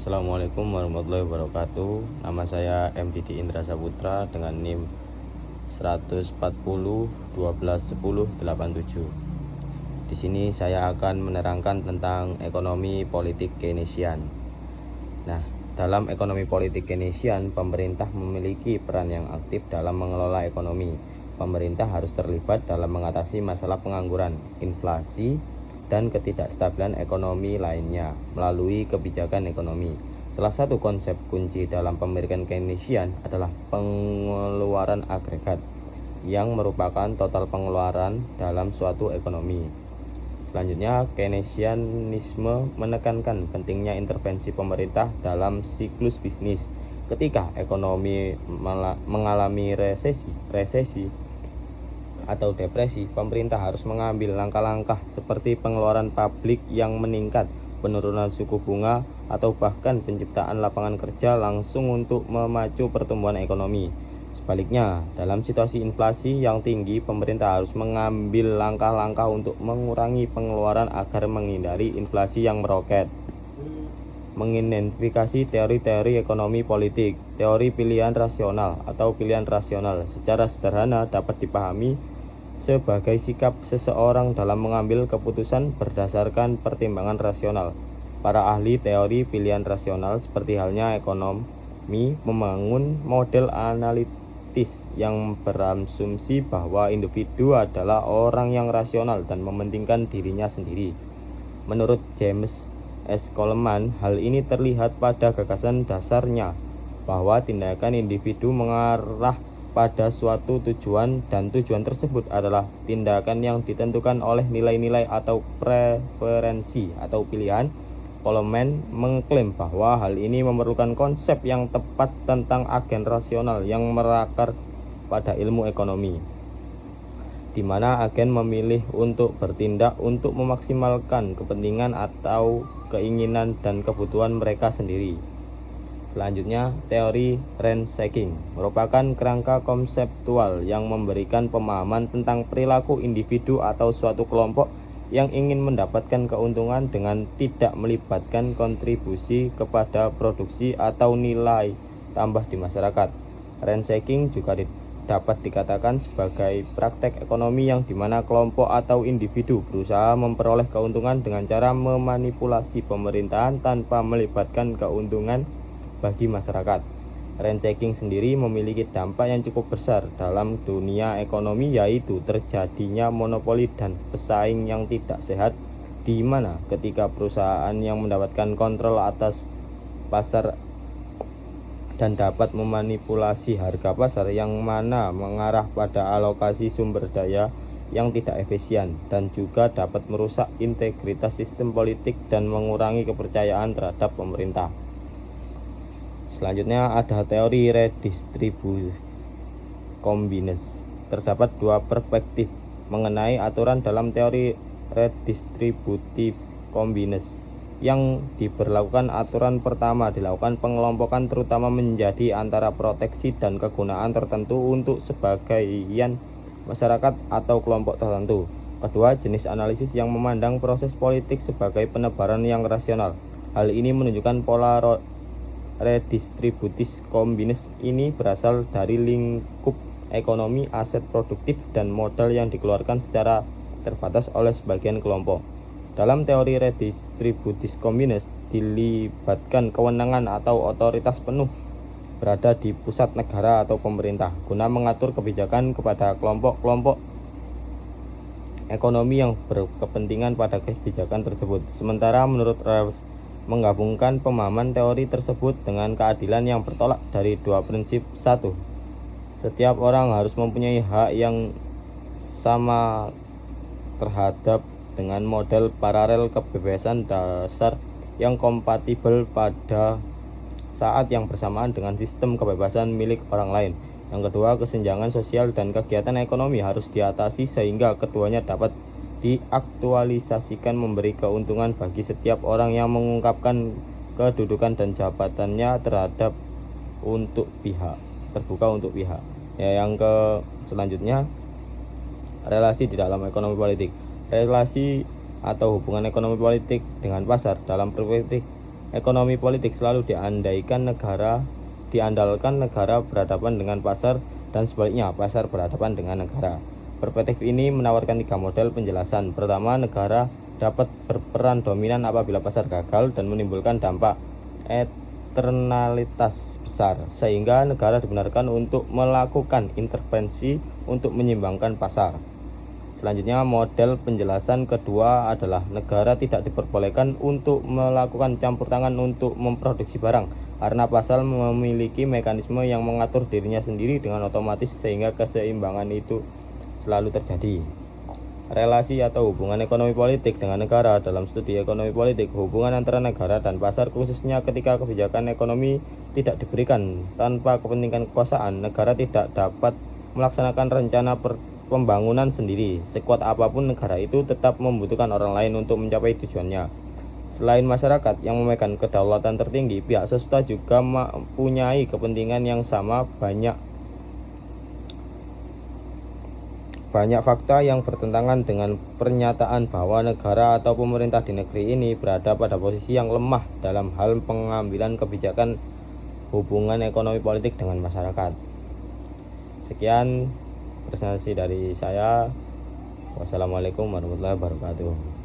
Assalamualaikum warahmatullahi wabarakatuh. Nama saya M. Didi Indra Saputra dengan NIM 140 12 10 87. Di sini saya akan menerangkan tentang ekonomi politik Keynesian. Nah, dalam ekonomi politik Keynesian, pemerintah memiliki peran yang aktif dalam mengelola ekonomi. Pemerintah harus terlibat dalam mengatasi masalah pengangguran, inflasi, dan ketidakstabilan ekonomi lainnya melalui kebijakan ekonomi. Salah satu konsep kunci dalam pemikiran Keynesian adalah pengeluaran agregat, yang merupakan total pengeluaran dalam suatu ekonomi. Selanjutnya, Keynesianisme menekankan pentingnya intervensi pemerintah dalam siklus bisnis. Ketika ekonomi mengalami resesi atau depresi, pemerintah harus mengambil langkah-langkah seperti pengeluaran publik yang meningkat, penurunan suku bunga, atau bahkan penciptaan lapangan kerja langsung untuk memacu pertumbuhan ekonomi. Sebaliknya, dalam situasi inflasi yang tinggi, pemerintah harus mengambil langkah-langkah untuk mengurangi pengeluaran agar menghindari inflasi yang meroket. Mengidentifikasi teori-teori ekonomi politik. Teori pilihan rasional atau pilihan rasional secara sederhana dapat dipahami sebagai sikap seseorang dalam mengambil keputusan berdasarkan pertimbangan rasional. Para ahli teori pilihan rasional, seperti halnya ekonomi, membangun model analitis yang berasumsi bahwa individu adalah orang yang rasional dan mementingkan dirinya sendiri. Menurut James S. Coleman, hal ini terlihat pada gagasan dasarnya bahwa tindakan individu mengarah pada suatu tujuan, dan tujuan tersebut adalah tindakan yang ditentukan oleh nilai-nilai atau preferensi atau pilihan. Coleman mengklaim bahwa hal ini memerlukan konsep yang tepat tentang agen rasional yang merakar pada ilmu ekonomi, di mana agen memilih untuk bertindak untuk memaksimalkan kepentingan atau keinginan dan kebutuhan mereka sendiri. Selanjutnya, teori ransaking merupakan kerangka konseptual yang memberikan pemahaman tentang perilaku individu atau suatu kelompok yang ingin mendapatkan keuntungan dengan tidak melibatkan kontribusi kepada produksi atau nilai tambah di masyarakat. Ransaking juga dapat dikatakan sebagai praktek ekonomi yang dimana kelompok atau individu berusaha memperoleh keuntungan dengan cara memanipulasi pemerintahan tanpa melibatkan keuntungan bagi masyarakat. Ransaking sendiri memiliki dampak yang cukup besar dalam dunia ekonomi, yaitu terjadinya monopoli dan pesaing yang tidak sehat, di mana ketika perusahaan yang mendapatkan kontrol atas pasar dan dapat memanipulasi harga pasar, yang mana mengarah pada alokasi sumber daya yang tidak efisien dan juga dapat merusak integritas sistem politik dan mengurangi kepercayaan terhadap pemerintah. Selanjutnya ada teori redistributif combination. Terdapat dua perspektif mengenai aturan dalam teori redistributif combination. Yang diberlakukan aturan pertama dilakukan pengelompokan terutama menjadi antara proteksi dan kegunaan tertentu untuk sebagian masyarakat atau kelompok tertentu. Kedua, jenis analisis yang memandang proses politik sebagai penebaran yang rasional. Hal ini menunjukkan pola redistributif combination ini berasal dari lingkup ekonomi aset produktif dan modal yang dikeluarkan secara terbatas oleh sebagian kelompok. Dalam teori redistributif combination, dilibatkan kewenangan atau otoritas penuh berada di pusat negara atau pemerintah guna mengatur kebijakan kepada kelompok-kelompok ekonomi yang berkepentingan pada kebijakan tersebut. Sementara menurut Rawls, menggabungkan pemahaman teori tersebut dengan keadilan yang bertolak dari dua prinsip. Satu, setiap orang harus mempunyai hak yang sama terhadap dengan model paralel kebebasan dasar yang kompatibel pada saat yang bersamaan dengan sistem kebebasan milik orang lain. Yang kedua, kesenjangan sosial dan kegiatan ekonomi harus diatasi sehingga keduanya dapat diaktualisasikan memberi keuntungan bagi setiap orang yang mengungkapkan kedudukan dan jabatannya terhadap terbuka untuk pihak. Yang selanjutnya, relasi di dalam ekonomi politik. Relasi atau hubungan ekonomi politik dengan pasar dalam perspektif Ekonomi politik selalu diandalkan negara berhadapan dengan pasar dan sebaliknya pasar berhadapan dengan negara. Perspektif ini menawarkan 3 model penjelasan. Pertama, negara dapat berperan dominan apabila pasar gagal dan menimbulkan dampak eksternalitas besar, sehingga negara dibenarkan untuk melakukan intervensi untuk menyeimbangkan pasar. Selanjutnya, model penjelasan kedua adalah negara tidak diperbolehkan untuk melakukan campur tangan untuk memproduksi barang karena pasar memiliki mekanisme yang mengatur dirinya sendiri dengan otomatis sehingga keseimbangan itu selalu terjadi. Relasi atau hubungan ekonomi politik dengan negara. Dalam studi ekonomi politik, hubungan antara negara dan pasar khususnya ketika kebijakan ekonomi tidak diberikan tanpa kepentingan kekuasaan, negara tidak dapat melaksanakan rencana pembangunan sendiri. Sekuat apapun negara itu tetap membutuhkan orang lain untuk mencapai tujuannya. Selain masyarakat yang memegang kedaulatan tertinggi, pihak swasta juga mempunyai kepentingan yang sama. Banyak fakta yang bertentangan dengan pernyataan bahwa negara atau pemerintah di negeri ini berada pada posisi yang lemah dalam hal pengambilan kebijakan hubungan ekonomi politik dengan masyarakat. Sekian presentasi dari saya. Wassalamualaikum warahmatullahi wabarakatuh.